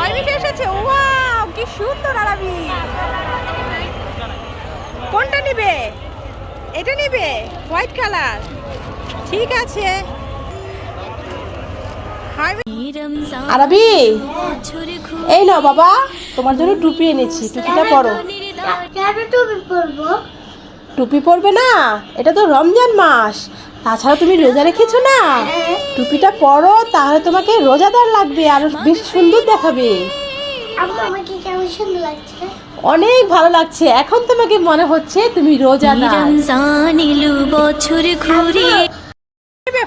সবাই মিলে এসেছে। ওয়াও কি সুন্দর আরাবি। কোনটা নিবে? এটা নিবে হোয়াইট কালার। ঠিক আছে আরাবি, এই নাও বাবা, তোমার জন্য টুপি এনেছি, টুপিটা পরো। টুপি পরবে না? এটা তো রমজান মাস, তাছাড়া তুমি রোজা রেখেছো না, টুপিটা পরো, তাহলে তোমাকে রোজাদার লাগবে, আরো বেশি সুন্দর দেখাবে। অনেক ভালো লাগছে, এখন তোমাকে মনে হচ্ছে তুমি রোজাদার।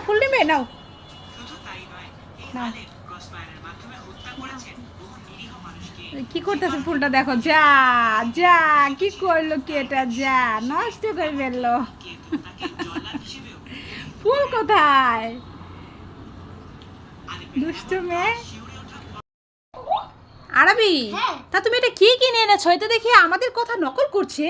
ফুল নেবে? নাও। কি করতেছে ফুলটা দেখো, যা যা কি করলো কি, এটা যা নষ্ট করে ফেললো। ফুল কোথায়, দুষ্টু মেয়ে। আরবি, তা তুমি এটা কি কিনে এনেছো? এটা দেখি আমাদের কথা নকল করছে।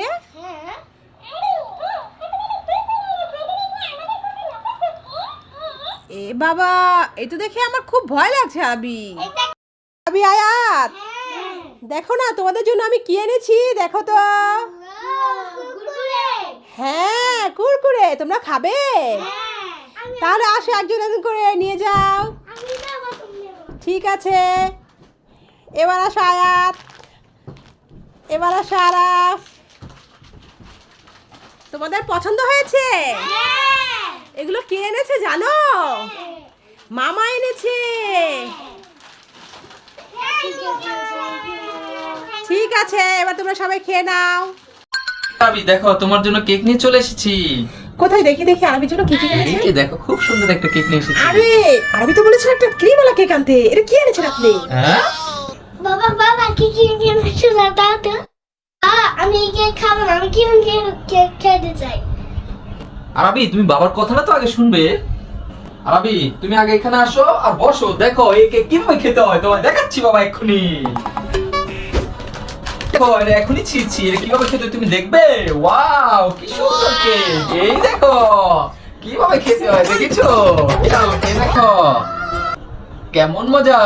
এ বাবা, এটা দেখে আমার খুব ভয় লাগছে। আবি আবি আয়াত, দেখো না তোমাদের জন্য আমি কি এনেছি, দেখো তো। হ্যাঁ কুরকুরে, তোমরা খাবে? তাহলে আসো, একজন একজন করে নিয়ে যাও। ঠিক আছে, এবার আসো আয়াত, এবার আসো আরাফ। তোমাদের পছন্দ হয়েছে? এগুলো কে এনেছে জানো? মামা এনেছে। ঠিক আছে, এবার তোমরা সবাই খেয়ে নাও। আরবি দেখো, তোমার জন্য কেক নিয়ে চলে এসেছি। কোথায় দেখি দেখি, আরবির জন্য কি কি এনেছে? এই দেখো, খুব সুন্দর একটা কেক নিয়ে এসেছি। আরে আরবি তো বলেছিল একটা ক্রিমওয়ালা কেক আনতে, এটা কি এনেছেন আপনি? হ্যাঁ বাবা বাবা কি কি এনেছো না দাও তো। আমি এই কেক খাবো না, আমি কি কেক খেতে চাই। আরবি, তুমি বাবার কথাটা তো আগে শুনবে। আরবি, তুমি আগে এখানে আসো আর বসো, দেখো এই কেক কিভাবে খেতে হয় তোমায় দেখাচ্ছি বাবা এক্ষুনি। দেখো এটা এখনই ছিঁড়ছি, এটা কিভাবে খেতে হয় তুমি দেখবে। ওয়াও কি সুন্দর কেক, এই দেখো কিভাবে খেতে হয়, দেখেছো? এটাও খেয়ে দেখো কেমন মজা।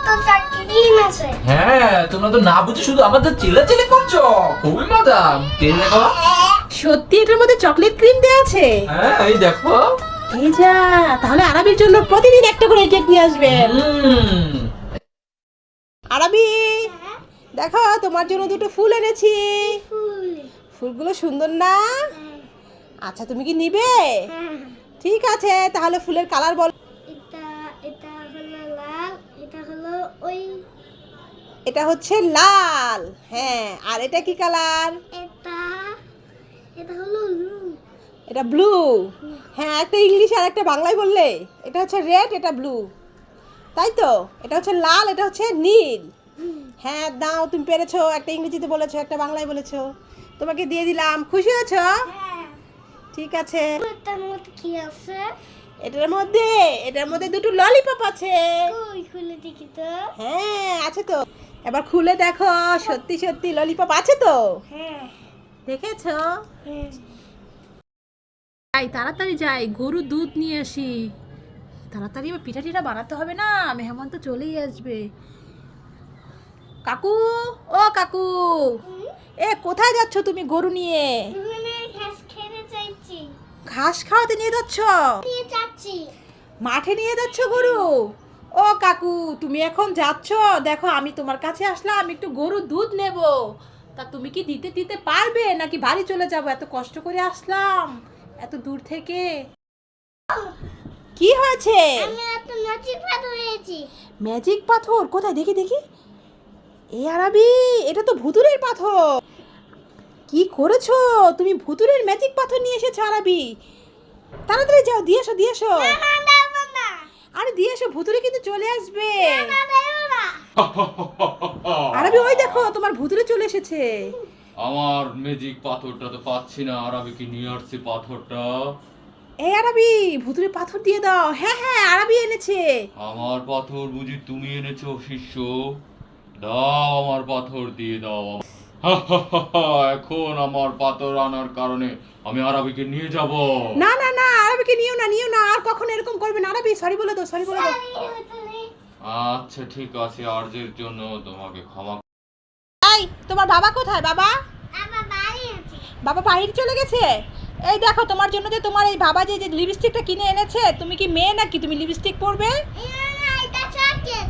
তো চাকরিম আছে। হ্যাঁ, তোমরা তো না বুঝে শুধু আমাদের চিল্লাচিল্লি করছো, খুবই মজা। খেয়ে দেখো। সত্যি এটার মধ্যে চকলেট ক্রিম দেওয়া আছে? হ্যাঁ এই দেখো। এই যা, তাহলে আরবির জন্য প্রতিদিন একটা করে কেক নিয়ে আসবেন। আরবি দেখো, তোমার জন্য দুটো ফুল এনেছি। ফুলগুলো সুন্দর না? আচ্ছা তুমি কি নিবে? ঠিক আছে, তাহলে ফুলের কালার বল। এটা এটা হলো লাল, এটা হলো ওই, এটা হচ্ছে লাল। হ্যাঁ, আর এটা কি কালার? এটা এটা হলো ব্লু। এটা ব্লু। হ্যাঁ, একটা ইংলিশ আর একটা বাংলায় বললে। এটা হচ্ছে রেড, এটা ব্লু, তাই তো? এটা হচ্ছে লাল, এটা হচ্ছে নীল। হ্যাঁ দাও, তুমি পেরেছো, একটা ইংরেজিতে বলেছো, একটা বাংলায় বলেছো, তোমাকে দিয়ে দিলাম। খুশি হয়েছো? ঠিক আছে। এটার মধ্যে কি আছে? এটার মধ্যে দুটো ললিপপ আছে। ওই খুলে দেখি তো। হ্যাঁ আছে তো, এবার খুলে দেখো, সত্যি সত্যি ললিপপ আছে তো? হ্যাঁ দেখেছো? হ্যাঁ। যাই তাড়াতাড়ি যাই, গরুর দুধ নিয়ে আসি তাড়াতাড়ি। এবার পিঠা টিঠা বানাতে হবে না, মেহমান তো চলেই আসবে। কাকু, ও কাকু, এ কোথায় যাচ্ছ তুমি গরু নিয়ে? মানে ঘাস খেতে চাইছি। ঘাস খাওয়াতে নিয়ে যাচ্ছ? নিয়ে যাচ্ছি। মাঠে নিয়ে যাচ্ছ গরু? ও কাকু, তুমি এখন যাচ্ছ? দেখো আমি তোমার কাছে আসলাম, একটু গরুর দুধ নেব, তা তুমি কি দিতে দিতে পারবে নাকি বাড়ি চলে যাব? এত কষ্ট করে আসলাম এত দূর থেকে। কি হয়েছে? আমি একটা ম্যাজিক পাথর হয়েছি। ম্যাজিক পাথর কোথায় দেখি দেখি। এ আরবি, এটা তো ভুতুরের পাথর। কি করেছো তুমি? ভুতুরের ম্যাজিক পাথর নিয়ে এসেছো আরবি। তাড়াতাড়ি যাও, দিয়ে এসো দিয়ে এসো। না দেব না। আরে দিয়ে এসো, ভুতুরে কিন্তু চলে আসবে। না দেব না। আরবি ওই দেখো, তোমার ভুতুরে চলে এসেছে। আমার ম্যাজিক পাথরটা তো পাচ্ছি না, আরবি কি নিয়ে আসছে পাথরটা? এই আরবি, ভুতুরে পাথর দিয়ে দাও। হ্যাঁ হ্যাঁ, আরবি এনেছে। আমার পাথর বুঝি তুমি এনেছো শিষ্য? দাও আমার পাথর দিয়ে দাও। এখন আমার পাথর আনার কারণে আমি আরবিকে নিয়ে যাব। না না না, আরবিকে নিও না নিও না, আর কখনো এরকম করবে না। আরবি সরি বলে দাও, সরি বলে দাও। আচ্ছা ঠিক আছে, আজকের জন্য তোমাকে ক্ষমা। এই তোমার বাবা কোথায়? বাবা আমার বাড়ি আছে। বাবা বাহিরে চলে গেছে। এই দেখো তোমার জন্য যে তোমার এই বাবা যে যে লিপস্টিকটা কিনে এনেছে, তুমি কি মেয়ে নাকি তুমি লিপস্টিক পরবে? না, এটা চকলেট।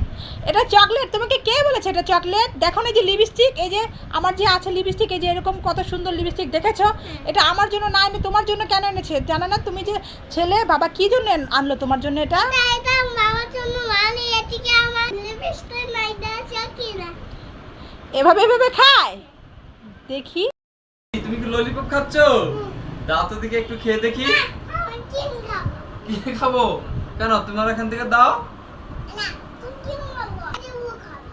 এটা চকলেট। তোমাকে কে বলেছে এটা চকলেট? দেখো না এই যে লিপস্টিক, এই যে আমার যে আছে লিপস্টিক, এই যে এরকম কত সুন্দর লিপস্টিক দেখেছো? এটা আমার জন্য না এনে তোমার জন্য কেন এনেছে জানো না? তুমি যে ছেলে, বাবা কি জন্য আনলো তোমার জন্য এটা? এটা মামার জন্য মানে এদিকে আমার লিপস্টিক নাই দাও কি না। এভাবে এভাবে খায় দেখি। তুমি কি ললিপপ খাচ্ছ? দাও তো দিকে একটু খেয়ে দেখি। আমার কিন খাবো কি খাবো? কেন তোমার এখান থেকে দাও। না, তুমি কিন খাবো আমি ও খাবো।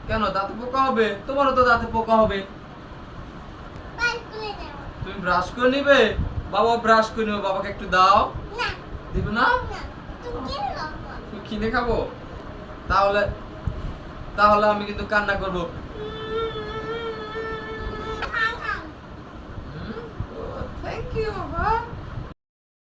কেন দাঁতে পোকা হবে? তোমারও তো দাঁতে পোকা হবে। বাই করে দাও। তুমি ব্রাশ করে নিবে? বাবা ব্রাশ করে নিবে, বাবাকে একটু দাও। না, দিবে না? না, তুমি কিন খাবো। তুমি কিনে খাবো? তাহলে তাহলে আমি কিন্তু কান্না করবো। খাও খাও। থ্যাংক ইউ বাবা।